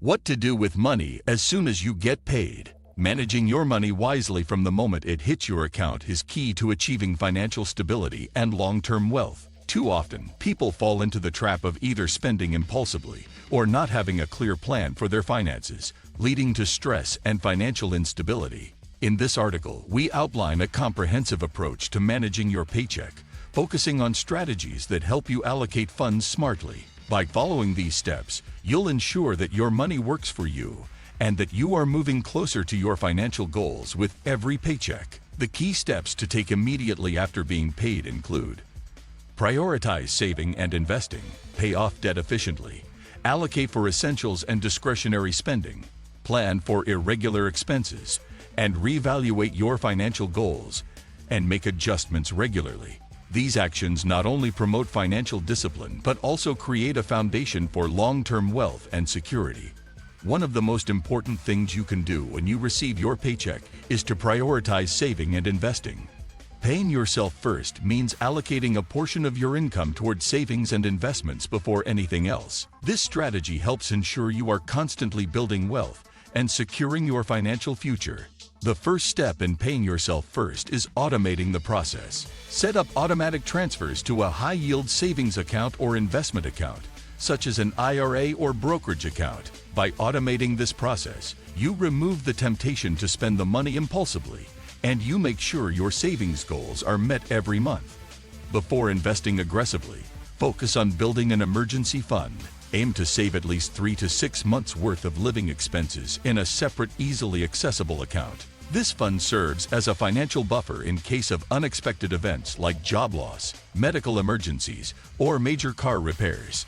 What to do with money as soon as you get paid. Managing your money wisely from the moment it hits your account is key to achieving financial stability and long-term wealth. Too often, people fall into the trap of either spending impulsively or not having a clear plan for their finances, leading to stress and financial instability. In this article, we outline a comprehensive approach to managing your paycheck, focusing on strategies that help you allocate funds smartly. By following these steps, you'll ensure that your money works for you and that you are moving closer to your financial goals with every paycheck. The key steps to take immediately after being paid include: prioritize saving and investing, pay off debt efficiently, allocate for essentials and discretionary spending, plan for irregular expenses, and reevaluate your financial goals and make adjustments regularly. These actions not only promote financial discipline, but also create a foundation for long-term wealth and security. One of the most important things you can do when you receive your paycheck is to prioritize saving and investing. Paying yourself first means allocating a portion of your income towards savings and investments before anything else. This strategy helps ensure you are constantly building wealth and securing your financial future. The first step in paying yourself first is automating the process. Set up automatic transfers to a high-yield savings account or investment account, such as an IRA or brokerage account. By automating this process, you remove the temptation to spend the money impulsively, and you make sure your savings goals are met every month. Before investing aggressively, focus on building an emergency fund. Aim to save at least 3 to 6 months' worth of living expenses in a separate, easily accessible account. This fund serves as a financial buffer in case of unexpected events like job loss, medical emergencies, or major car repairs.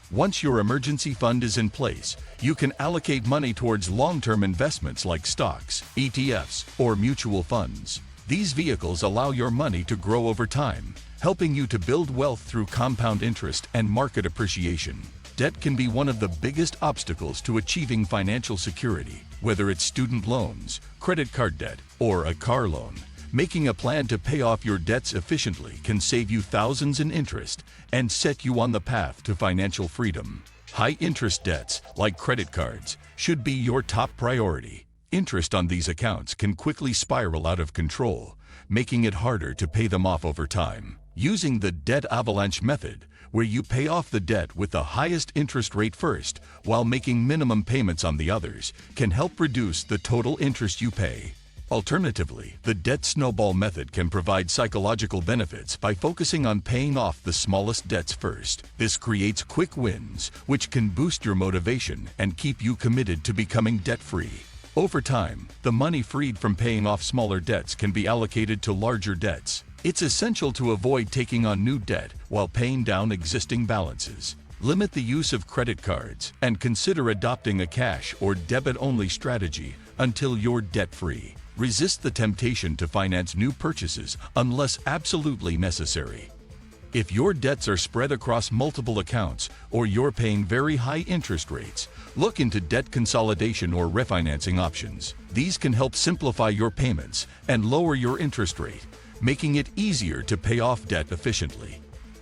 Once your emergency fund is in place, you can allocate money towards long-term investments like stocks, ETFs, or mutual funds. These vehicles allow your money to grow over time, helping you to build wealth through compound interest and market appreciation. Debt can be one of the biggest obstacles to achieving financial security, whether it's student loans, credit card debt, or a car loan. Making a plan to pay off your debts efficiently can save you thousands in interest and set you on the path to financial freedom. High-interest debts, like credit cards, should be your top priority. Interest on these accounts can quickly spiral out of control, making it harder to pay them off over time. Using the debt avalanche method, where you pay off the debt with the highest interest rate first while making minimum payments on the others, can help reduce the total interest you pay. Alternatively, the debt snowball method can provide psychological benefits by focusing on paying off the smallest debts first. This creates quick wins, which can boost your motivation and keep you committed to becoming debt-free. Over time, the money freed from paying off smaller debts can be allocated to larger debts. It's essential to avoid taking on new debt while paying down existing balances. Limit the use of credit cards and consider adopting a cash or debit-only strategy until you're debt-free. Resist the temptation to finance new purchases unless absolutely necessary. If your debts are spread across multiple accounts or you're paying very high interest rates, look into debt consolidation or refinancing options. These can help simplify your payments and lower your interest rate, making it easier to pay off debt efficiently.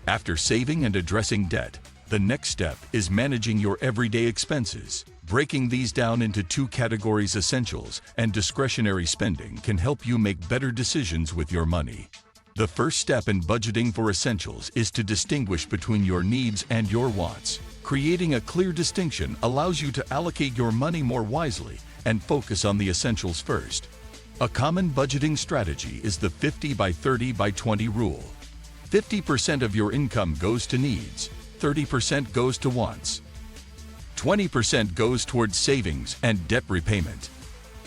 After saving and addressing debt, the next step is managing your everyday expenses. Breaking these down into 2 categories, essentials and discretionary spending, can help you make better decisions with your money. The first step in budgeting for essentials is to distinguish between your needs and your wants. Creating a clear distinction allows you to allocate your money more wisely and focus on the essentials first. A common budgeting strategy is the 50 by 30 by 20 rule. 50% of your income goes to needs, 30% goes to wants, 20% goes towards savings and debt repayment.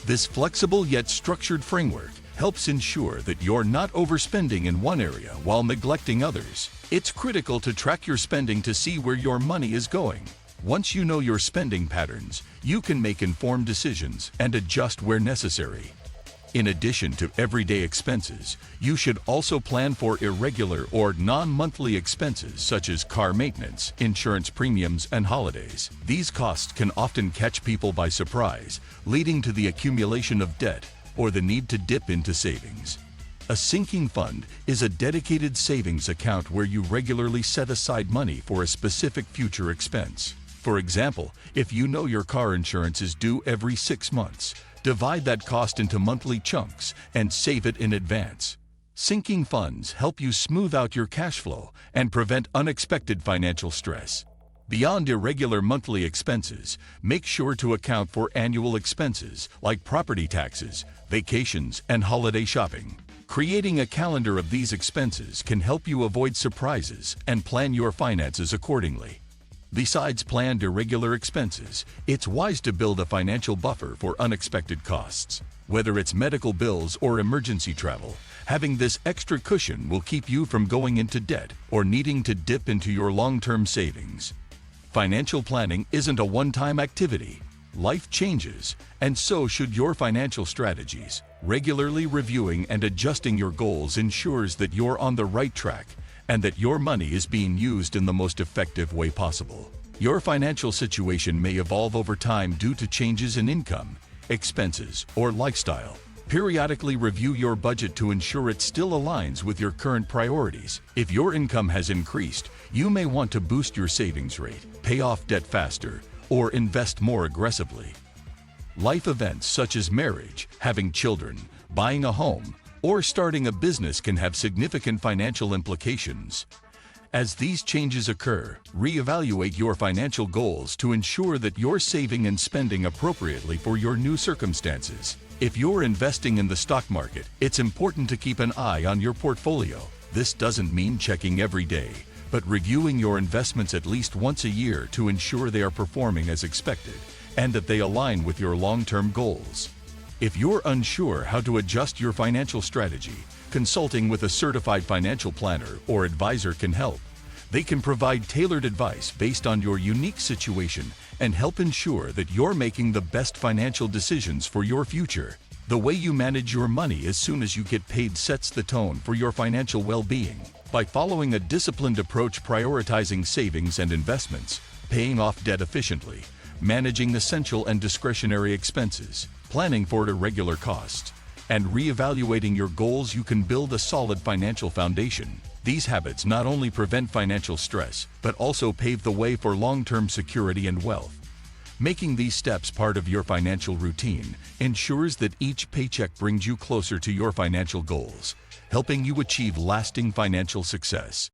This flexible yet structured framework helps ensure that you're not overspending in one area while neglecting others. It's critical to track your spending to see where your money is going. Once you know your spending patterns, you can make informed decisions and adjust where necessary. In addition to everyday expenses, you should also plan for irregular or non-monthly expenses such as car maintenance, insurance premiums, and holidays. These costs can often catch people by surprise, leading to the accumulation of debt or the need to dip into savings. A sinking fund is a dedicated savings account where you regularly set aside money for a specific future expense. For example, if you know your car insurance is due every 6 months, divide that cost into monthly chunks and save it in advance. Sinking funds help you smooth out your cash flow and prevent unexpected financial stress. Beyond irregular monthly expenses, make sure to account for annual expenses like property taxes, vacations, and holiday shopping. Creating a calendar of these expenses can help you avoid surprises and plan your finances accordingly. Besides planned irregular expenses, it's wise to build a financial buffer for unexpected costs. Whether it's medical bills or emergency travel, having this extra cushion will keep you from going into debt or needing to dip into your long-term savings. Financial planning isn't a one-time activity. Life changes, and so should your financial strategies. Regularly reviewing and adjusting your goals ensures that you're on the right track and that your money is being used in the most effective way possible. Your financial situation may evolve over time due to changes in income, expenses, or lifestyle. Periodically review your budget to ensure it still aligns with your current priorities. If your income has increased, you may want to boost your savings rate, pay off debt faster, or invest more aggressively. Life events such as marriage, having children, buying a home, or starting a business can have significant financial implications. As these changes occur, reevaluate your financial goals to ensure that you're saving and spending appropriately for your new circumstances. If you're investing in the stock market, it's important to keep an eye on your portfolio. This doesn't mean checking every day, but reviewing your investments at least once a year to ensure they are performing as expected and that they align with your long-term goals. If you're unsure how to adjust your financial strategy, consulting with a certified financial planner or advisor can help. They can provide tailored advice based on your unique situation and help ensure that you're making the best financial decisions for your future. The way you manage your money as soon as you get paid sets the tone for your financial well-being. By following a disciplined approach, prioritizing savings and investments, paying off debt efficiently, managing essential and discretionary expenses, planning for irregular costs, and reevaluating your goals, you can build a solid financial foundation. These habits not only prevent financial stress, but also pave the way for long-term security and wealth. Making these steps part of your financial routine ensures that each paycheck brings you closer to your financial goals, helping you achieve lasting financial success.